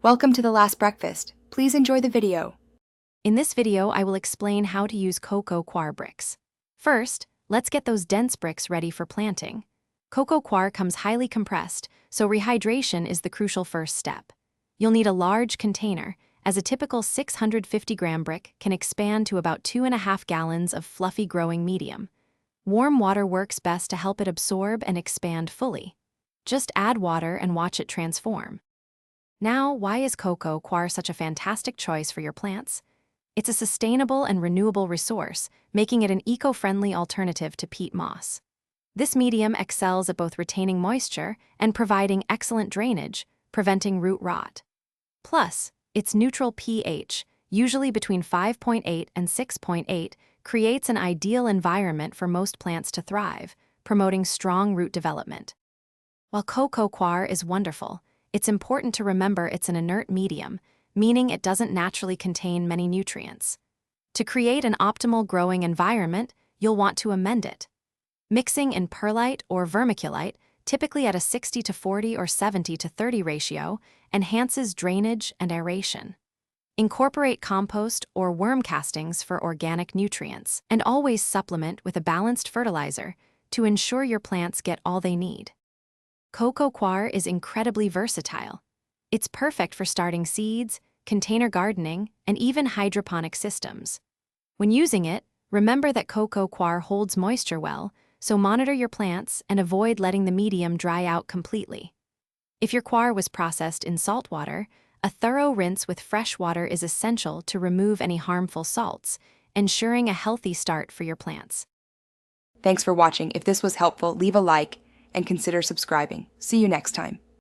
Welcome to the last breakfast. Please enjoy the video. In this video, I will explain how to use Coco Coir bricks. First, let's get those dense bricks ready for planting. Coco Coir comes highly compressed, so rehydration is the crucial first step. You'll need a large container, as a typical 650-gram brick can expand to about 2.5 gallons of fluffy growing medium. Warm water works best to help it absorb and expand fully. Just add water and watch it transform. Now, why is Coco Coir such a fantastic choice for your plants? It's a sustainable and renewable resource, making it an eco-friendly alternative to peat moss. This medium excels at both retaining moisture and providing excellent drainage, preventing root rot. Plus, its neutral pH, usually between 5.8 and 6.8, creates an ideal environment for most plants to thrive, promoting strong root development. While Coco Coir is wonderful, it's important to remember it's an inert medium, meaning it doesn't naturally contain many nutrients. To create an optimal growing environment, you'll want to amend it. Mixing in perlite or vermiculite, typically at a 60-40 or 70-30 ratio, enhances drainage and aeration. Incorporate compost or worm castings for organic nutrients, and always supplement with a balanced fertilizer to ensure your plants get all they need. Coco Coir is incredibly versatile. It's perfect for starting seeds, container gardening, and even hydroponic systems. When using it, remember that Coco Coir holds moisture well, so monitor your plants and avoid letting the medium dry out completely. If your coir was processed in salt water, a thorough rinse with fresh water is essential to remove any harmful salts, ensuring a healthy start for your plants. Thanks for watching. If this was helpful, leave a like and consider subscribing. See you next time.